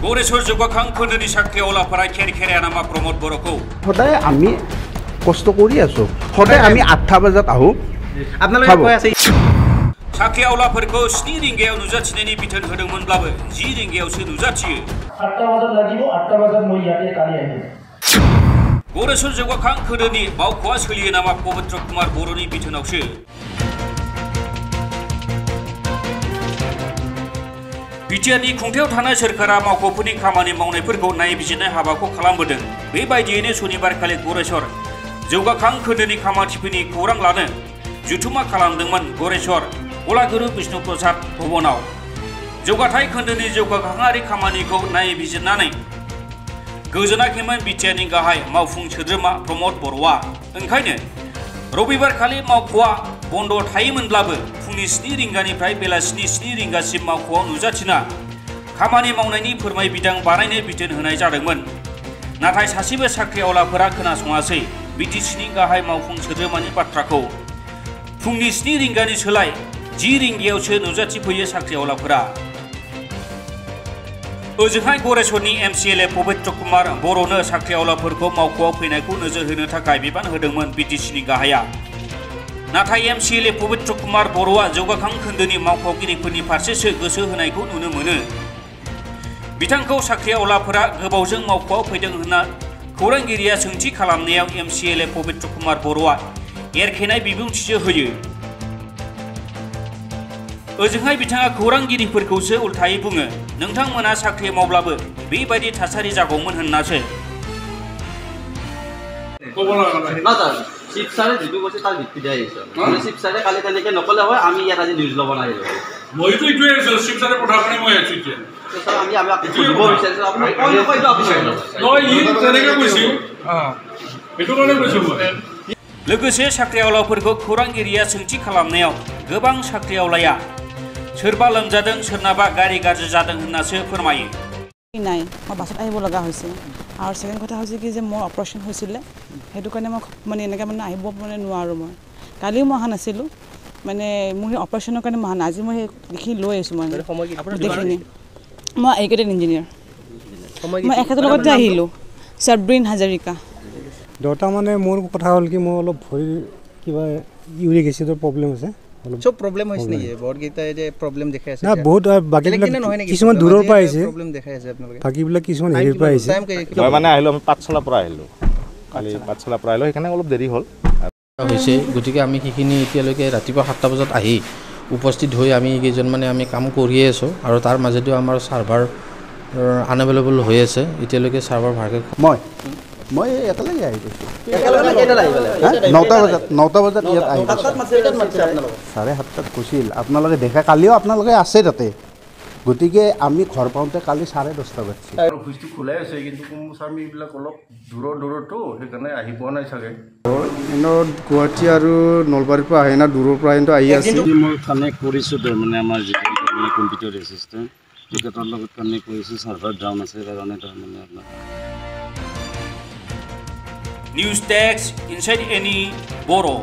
गरेश्वर जौगाखां खोन्दोनि साख्रिआवलाफोरा खेर नामा प्रमोद बर'खौ সদায় আমি কষ্ট কৰি আছো সদায় আমি 8টা বজাত আহো আপোনালোকে কৈ আছে साख्रिआवलाफोरखौ 7 रिंगायाव नुजाथिनायनि बिथोन होदोंमोनब्लाबो 10 रिंगायावसो नुजाथियो 8টা বজাত লাগিব 8টা বজাত মই ইয়াতে কালি আহিম गरेश्वर जौगाखां खोन्दोनि मावख'आ सोलियो नामा पवित्र कुमार बर'नि बिथोनावसो बिटिआरनि खुंथायाव थानाय सोरखारा मावख'फोरनि खामानि मावनायफोरखौ नायबिजिरनाय हाबाखौ खालामबोदों बेबायदियैनो सनिबारखालि गरेश्वर जौगाखां खोन्दोनि खामानिफोरनि खौरां लानो जुथुमा खालामदोंमोन गरेश्वर कलागुरु विष्णु प्रसाद भवनाव जौगाथाय खोन्दोनि जौगाखांआरि खामानिखौ नायबिजिरनानै गोजोनाखैमोन बिटिआरनि गाहाय मावफुं सोद्रोमा प्रमोद बर'आ ओंखायनो रबिबारखालि मावख'आ बन्द थायोमोनब्लाबो फुंनि 7 रिंगानिफ्राय बेलासिनि 7 रिंगासिम मावख'आव नुजाथिना खामानि मावनायनि फोरमाय बिदां बानायनो बिथोन होनाय जादोंमोन नाथाय सासेबो साख्रिआवलाफोरा खोनासङासै बिटिसिनि गाहाय मावफुं सोद्रोमानि बाथ्राखौ फुंनि 7 रिंगानि सोलाय 10 रिंगायावसो नुजाथिफैयो साख्रिआवलाफोरा ओजोंहाय गरेश्वरनि एमसिएलए पवित्र कुमार बर'नो साख्रिआवलाफोरखौ मावख'आव फैनायखौ नोजोर होनो थाखाय बिबान होदोंमोन बिटिसिनि गाहाया नाथाय एमसिएलए पवित्र कुमार बर'आ जौगाखां खोन्दोनि मावख'गिरिफोरनि फारसेसो गोसो होनायखौ नुनो मोनो बिथांखौ साख्रिआवलाफोरा गोबावजों मावख'आव फैदों होनना खौरांगिरिया सोंथि खालामनायाव एमसिएलए पवित्र कुमार बर'आ एरखेनाय बिबुंथिसो होयो ओजोंहाय बिथाङा खौरांगिरिफोरखौसो उल्थायै बुङो नोंथांमोना साख्रि मावब्लाबो बेबायदि थासारि जागौमोन होननासो শিৱসাৰে যিটো কৈছে তাৰ ভিত্তি দিয়া আহিছে শিৱসাৰে কালি তেনেকৈ নকলে হয় আমি ইয়াত আজি নিউজ ল'ব নোৱাৰিলো মইতো এইটোৱে আছো শিৱসাৰে পঠাৰ কাৰণে মই আছো এতিয়া আমি সুধিব বিচাৰিছো আপুনি কৈ নকয় এইটো আপুনি নহয় ই তেনেকৈ কৈছিল এইটো কাৰণে কৈছো মই लोगोसे साख्रिआवलाफोरखौ खौरांगिरिया सोंथि खालामनायाव गोबां साख्रिआवलाया सोरबा लोमजादों सोरनाबा गारि गाज्रि जादों होननासो फोरमायो নাই মই বাছত আহিব লগা হৈছে আৰু সেকেন্ড কথা হৈছে কি যে মোৰ অপাৰেশ্যন হৈছিল হেতু কাৰণে মই মানে এনেকৈ মানে আহিব মানে নোৱাৰো মই কালি মই অহা নাছিলো মানে মোৰ অপাৰেশ্যনৰ কাৰণে মই আজি মই দেখি লৈ আহিছো মই দেখিনি মই এগ্ৰিকালচাৰ ইঞ্জিনিয়াৰ মই এখেতৰ লগতে আহিলো সাবৰিন হাজাৰিকা দুটা মানে মোৰ কথা হ'ল কি মোৰ অলপ ভৰি কিবা ইউৰিক এচিডৰ প্ৰব্লেম আছে সব প্ৰব্লেম হৈছে নেকি বৰগীতা যে প্ৰব্লেম দেখাই আছে না বহুত বাকিবিলাক কিছুমান দূৰৰ পৰা আহিছে প্ৰব্লেম দেখাই আছে আপোনালোকে বাকিবিলাক কিছুমান হেৰিৰ পৰা আহিছে মই মানে আহিলো আমি পাঠশালা পৰা আহিলো কালি পাঠশালা পৰা আহিলো সেইকাৰণে অলপ দেৰি হ'ল হৈছে গতিকে আমি সেইখিনি এতিয়ালৈকে ৰাতিপুৱা 7টা বজাত আহি উপস্থিত হৈ আমি কেইজন মানে আমি কাম কৰিয়ে আছো আৰু তাৰ মাজেদিও আমাৰ সাৰ্ভাৰ আনএভেইলেবল হৈ আছে এতিয়ালৈকে সাৰ্ভাৰ ভালকৈ মই একেলগে আহি গৈছো একেলগে কেইটা আহিবলে 9টা বজাত ইয়াত আহি গৈছো 7:30 কৈছিল আপোনালোকে দেখা কালিও আপোনালোকে আছে তাতে গতিকে আমি ঘৰ পাওঁতে কালি 10:30 বাজছে অফিসটো খোলাই আছে কিন্তু কৰ্মচাৰীবিলাক অলপ দূৰতো সেইকাৰণে আহি পোৱা নাই চাগে গুৱাহাটী আৰু নলবাৰীৰ পৰা আহে না দূৰৰ পৰা কিন্তু আহি আছে মই কানেক্ট কৰিছো মানে আমাৰ যিটো কম্পিউটাৰ এচিষ্টেণ্ট টিকেটৰ লগত কানেক্ট কৰিছো সাৰ্ভাৰ ডাউন আছে কাৰণে তাৰমানে আপোনাৰ News Text Inside Any Boro